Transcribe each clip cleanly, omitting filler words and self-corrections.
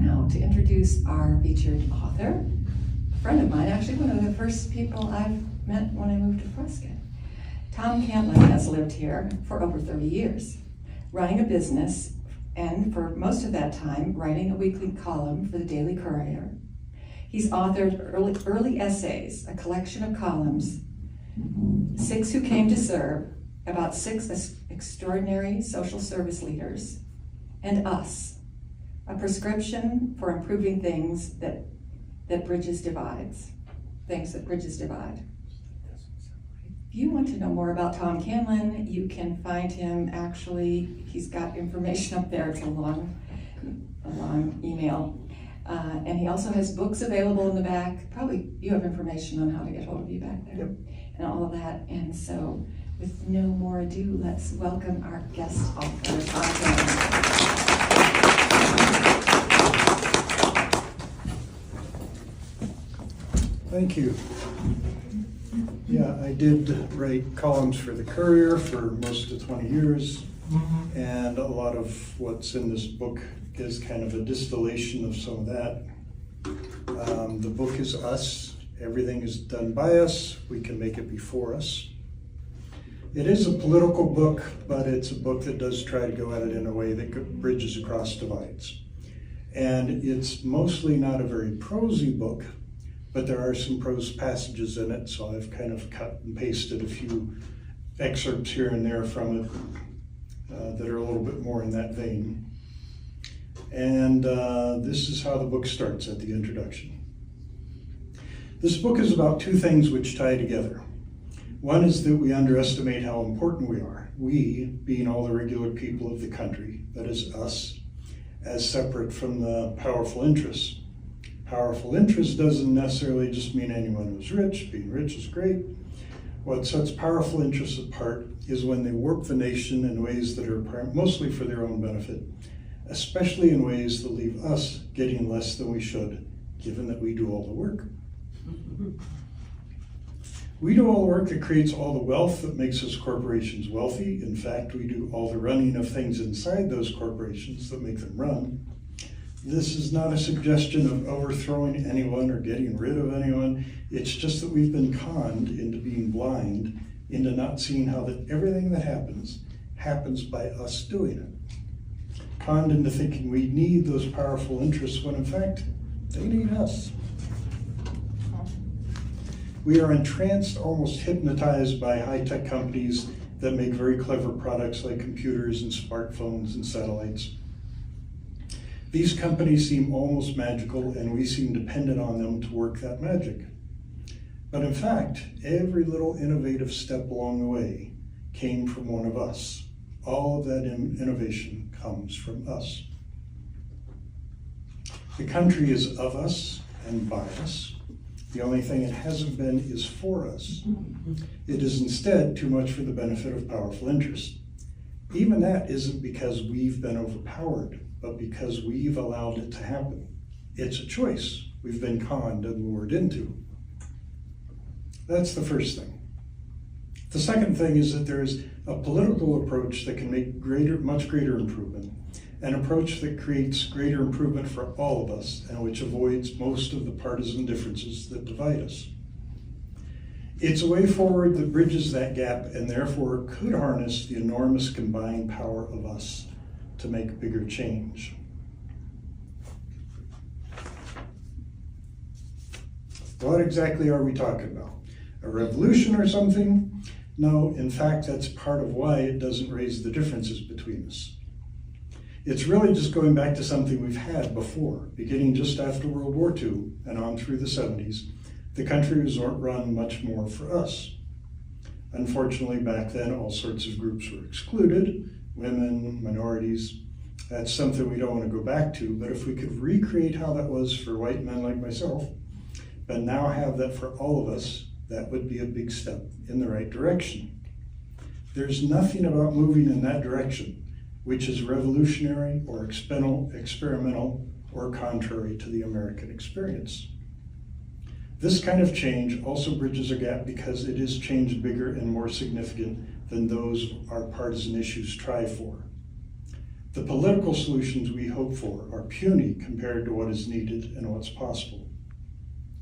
now to introduce our featured author, a friend of mine, actually one of the first people I've met when I moved to Prescott. Tom Cantlon has lived here for over 30 years, running a business, and for most of that time, writing a weekly column for the Daily Courier. He's authored early essays, a collection of columns, 6 Who Came to Serve, about 6 extraordinary social service leaders, and Us, a prescription for improving things that bridges divides, things that bridges divide. If you want to know more about Tom Cantlon, you can find him he's got information up there. It's a long email. And he also has books available in the back. Probably you have information on how to get hold of you back there. Yep. And all of that. And so with no more ado, let's welcome our guest author, Tom Cantlon. Thank you. Yeah, I did write columns for the Courier for most of 20 years, and a lot of what's in this book is kind of a distillation of some of that. The book is us. Everything is done by us. We can make it before us. It is a political book, but it's a book that does try to go at it in a way that bridges across divides. And it's mostly not a very prosy book, but there are some prose passages in it, so I've kind of cut and pasted a few excerpts here and there from it that are a little bit more in that vein. And this is how the book starts at the introduction. This book is about 2 things which tie together. One is that we underestimate how important we are, we being all the regular people of the country, that is us, as separate from the powerful interests. Powerful interest doesn't necessarily just mean anyone who's rich. Being rich is great. What sets powerful interests apart is when they warp the nation in ways that are mostly for their own benefit, especially in ways that leave us getting less than we should, given that we do all the work. We do all the work that creates all the wealth that makes us corporations wealthy. In fact, we do all the running of things inside those corporations that make them run. This is not a suggestion of overthrowing anyone or getting rid of anyone. It's just that we've been conned into being blind, into not seeing how that everything that happens by us doing it. Conned into thinking we need those powerful interests when in fact, they need us. We are entranced, almost hypnotized by high-tech companies that make very clever products like computers and smartphones and satellites. These companies seem almost magical, and we seem dependent on them to work that magic. But in fact, every little innovative step along the way came from one of us. All of that innovation comes from us. The country is of us and by us. The only thing it hasn't been is for us. It is instead too much for the benefit of powerful interests. Even that isn't because we've been overpowered, but because we've allowed it to happen. It's a choice we've been conned and lured into. That's the first thing. The second thing is that there is a political approach that can make much greater improvement, an approach that creates greater improvement for all of us and which avoids most of the partisan differences that divide us. It's a way forward that bridges that gap and therefore could harness the enormous combined power of us to make bigger change. What exactly are we talking about? A revolution or something? No, in fact, that's part of why it doesn't raise the differences between us. It's really just going back to something we've had before, beginning just after World War II and on through the 70s. The country was run much more for us. Unfortunately, back then, all sorts of groups were excluded, women, minorities. That's something we don't want to go back to, but if we could recreate how that was for white men like myself, but now have that for all of us, that would be a big step in the right direction. There's nothing about moving in that direction which is revolutionary or experimental or contrary to the American experience. This kind of change also bridges a gap because it is change bigger and more significant than those our partisan issues try for. The political solutions we hope for are puny compared to what is needed and what's possible.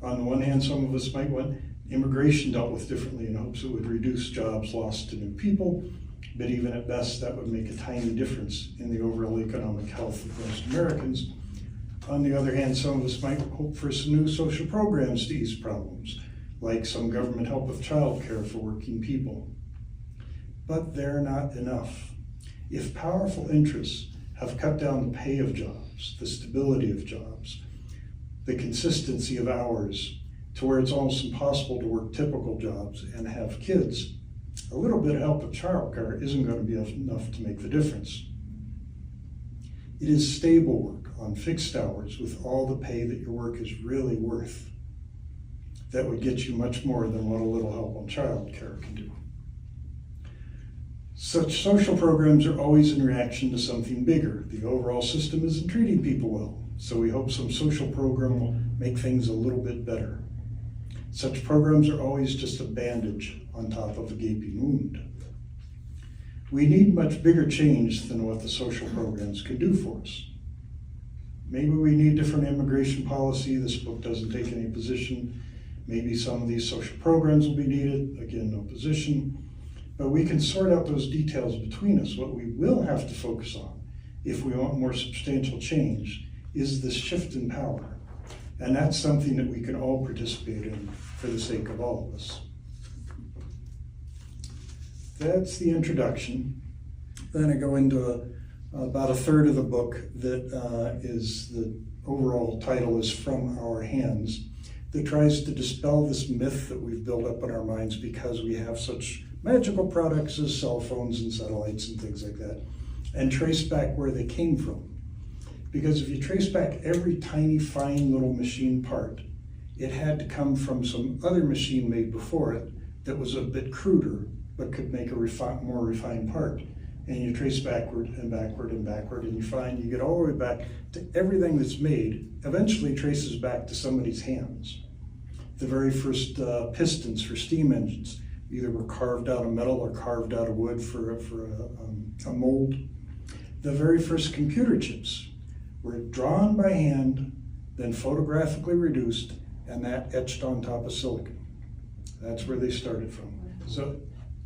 On the one hand, some of us might want immigration dealt with differently in hopes it would reduce jobs lost to new people, but even at best, that would make a tiny difference in the overall economic health of most Americans. On the other hand, some of us might hope for some new social programs to ease problems, like some government help with childcare for working people. But they're not enough. If powerful interests have cut down the pay of jobs, the stability of jobs, the consistency of hours, to where it's almost impossible to work typical jobs and have kids, a little bit of help with childcare isn't going to be enough to make the difference. It is stable work on fixed hours with all the pay that your work is really worth that would get you much more than what a little help on childcare can do. Such social programs are always in reaction to something bigger. The overall system isn't treating people well, so we hope some social program will make things a little bit better. Such programs are always just a bandage on top of a gaping wound. We need much bigger change than what the social programs can do for us. Maybe we need different immigration policy. This book doesn't take any position. Maybe some of these social programs will be needed. Again, no position. But we can sort out those details between us. What we will have to focus on, if we want more substantial change, is this shift in power. And that's something that we can all participate in for the sake of all of us. That's the introduction. Then I go into about a third of the book that is the overall title is From Our Hands, that tries to dispel this myth that we've built up in our minds because we have such magical products as cell phones and satellites and things like that, and trace back where they came from. Because if you trace back every tiny, fine little machine part, it had to come from some other machine made before it that was a bit cruder, but could make a more refined part. And you trace backward and backward and backward, and you find you get all the way back to everything that's made, eventually traces back to somebody's hands. The very first pistons for steam engines either were carved out of metal or carved out of wood for a mold. The very first computer chips were drawn by hand, then photographically reduced, and that etched on top of silicon. That's where they started from. So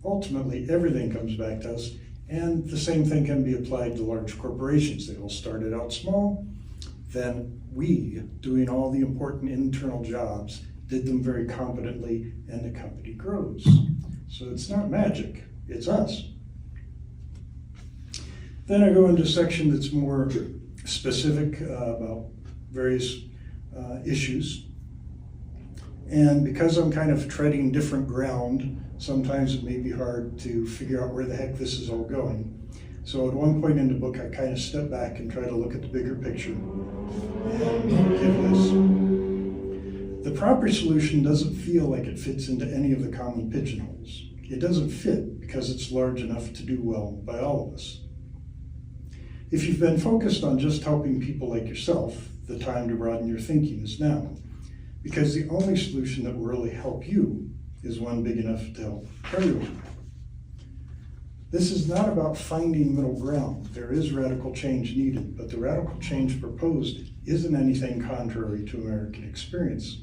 ultimately, everything comes back to us, and the same thing can be applied to large corporations. They all started out small, then we, doing all the important internal jobs, did them very competently, and the company grows. So it's not magic, it's us. Then I go into a section that's more specific about various issues. And because I'm kind of treading different ground, sometimes it may be hard to figure out where the heck this is all going. So at one point in the book, I kind of step back and try to look at the bigger picture and give this. The proper solution doesn't feel like it fits into any of the common pigeonholes. It doesn't fit because it's large enough to do well by all of us. If you've been focused on just helping people like yourself, the time to broaden your thinking is now, because the only solution that will really help you is one big enough to help everyone. This is not about finding middle ground. There is radical change needed, but the radical change proposed isn't anything contrary to American experience.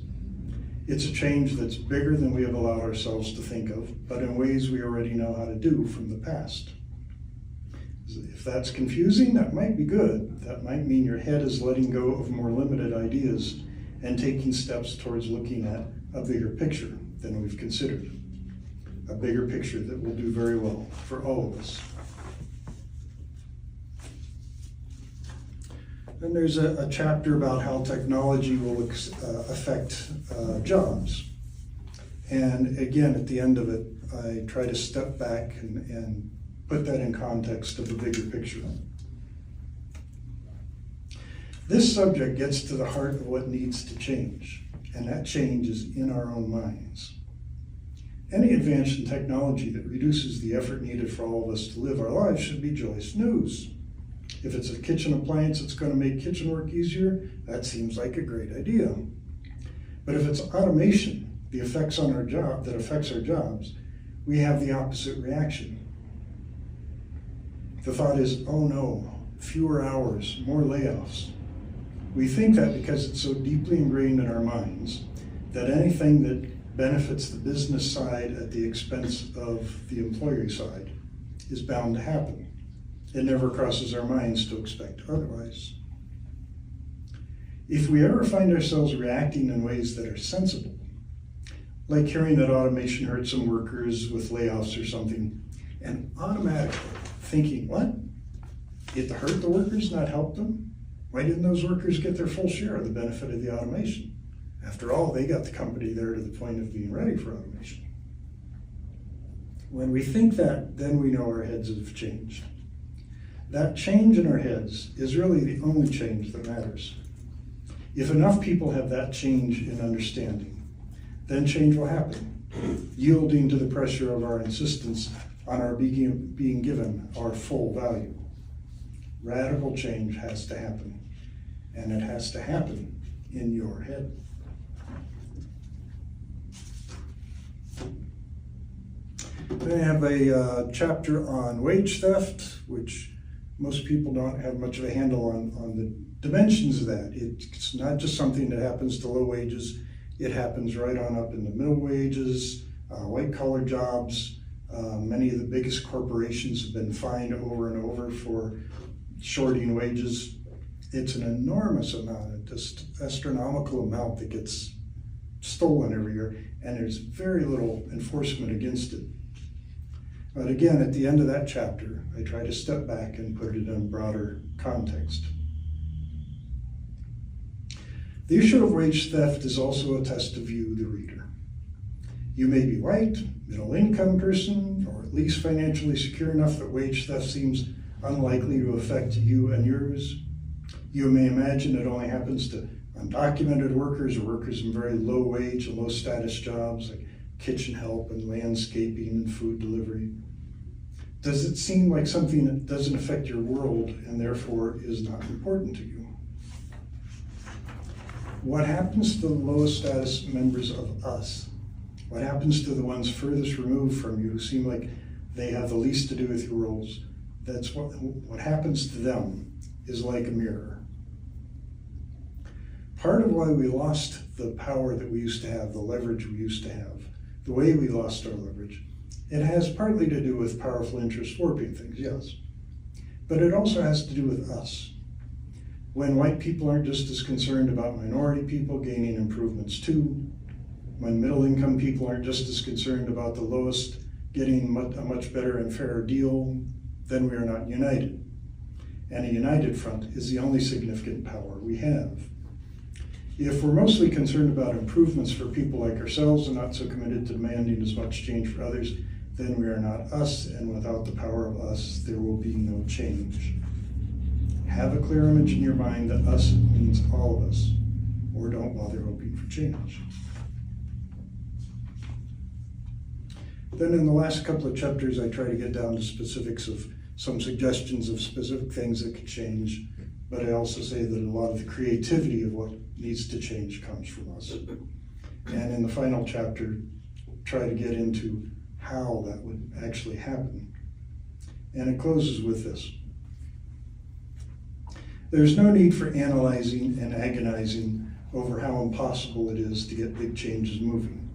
It's a change that's bigger than we have allowed ourselves to think of, but in ways we already know how to do from the past. If that's confusing, that might be good. That might mean your head is letting go of more limited ideas and taking steps towards looking at a bigger picture than we've considered. A bigger picture that will do very well for all of us. Then there's a chapter about how technology will affect jobs. And again, at the end of it, I try to step back and put that in context of the bigger picture. This subject gets to the heart of what needs to change, and that change is in our own minds. Any advance in technology that reduces the effort needed for all of us to live our lives should be joyous news. If it's a kitchen appliance that's going to make kitchen work easier, that seems like a great idea. But if it's automation, the effects on our job that affects our jobs, we have the opposite reaction. The thought is, oh no, fewer hours, more layoffs. We think that because it's so deeply ingrained in our minds that anything that benefits the business side at the expense of the employee side is bound to happen. It never crosses our minds to expect otherwise. If we ever find ourselves reacting in ways that are sensible, like hearing that automation hurt some workers with layoffs or something, and automatically thinking, what? It hurt the workers, not help them? Why didn't those workers get their full share of the benefit of the automation? After all, they got the company there to the point of being ready for automation. When we think that, then we know our heads have changed. That change in our heads is really the only change that matters. If enough people have that change in understanding, then change will happen, yielding to the pressure of our insistence on our being given our full value. Radical change has to happen, and it has to happen in your head. Then I have a chapter on wage theft, which most people don't have much of a handle on the dimensions of that. It's not just something that happens to low wages. It happens right on up in the middle wages, white-collar jobs. Many of the biggest corporations have been fined over and over for shorting wages. It's an enormous amount, just astronomical amount that gets stolen every year, and there's very little enforcement against it. But again, at the end of that chapter, I try to step back and put it in a broader context. The issue of wage theft is also a test of you, the reader. You may be white, middle-income person, or at least financially secure enough that wage theft seems unlikely to affect you and yours. You may imagine it only happens to undocumented workers or workers in very low wage and low status jobs like kitchen help and landscaping and food delivery. Does it seem like something that doesn't affect your world and therefore is not important to you? What happens to the lowest status members of us? What happens to the ones furthest removed from you who seem like they have the least to do with your roles? That's what happens to them is like a mirror. Part of why we lost the power that we used to have, the leverage we used to have, the way we lost our leverage, it has partly to do with powerful interests warping things, yes. But it also has to do with us. When white people aren't just as concerned about minority people gaining improvements too, when middle-income people aren't just as concerned about the lowest getting a much better and fairer deal, then we are not united. And a united front is the only significant power we have. If we're mostly concerned about improvements for people like ourselves and not so committed to demanding as much change for others, then we are not us, and without the power of us, there will be no change. Have a clear image in your mind that us means all of us, or don't bother hoping for change. Then in the last couple of chapters, I try to get down to specifics of some suggestions of specific things that could change, but I also say that a lot of the creativity of what needs to change comes from us. And in the final chapter, try to get into how that would actually happen. And it closes with this. There's no need for analyzing and agonizing over how impossible it is to get big changes moving,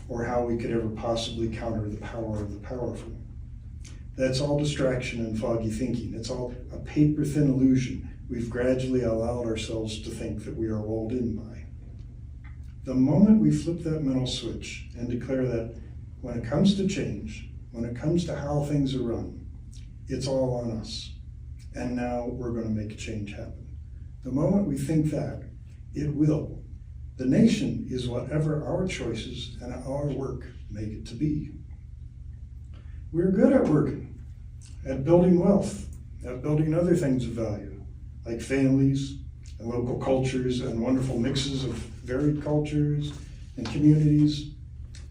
or how we could ever possibly counter the power of the powerful. That's all distraction and foggy thinking. It's all a paper-thin illusion we've gradually allowed ourselves to think that we are walled in by. The moment we flip that mental switch and declare that when it comes to change, when it comes to how things are run, it's all on us. And now we're going to make a change happen. The moment we think that, it will. The nation is whatever our choices and our work make it to be. We're good at working, at building wealth, at building other things of value, like families and local cultures and wonderful mixes of varied cultures and communities,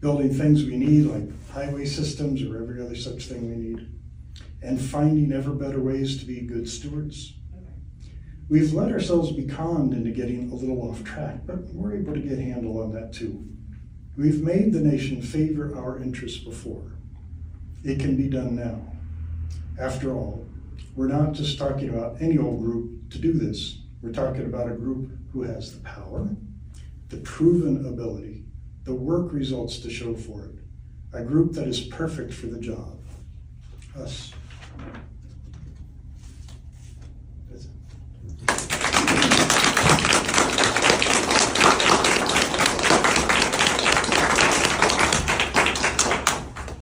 building things we need like highway systems or every other such thing we need, and finding ever better ways to be good stewards. We've let ourselves be conned into getting a little off track, but we're able to get a handle on that too. We've made the nation favor our interests before. It can be done now. After all, we're not just talking about any old group to do this. We're talking about a group who has the power, the proven ability, the work results to show for it. A group that is perfect for the job. Us.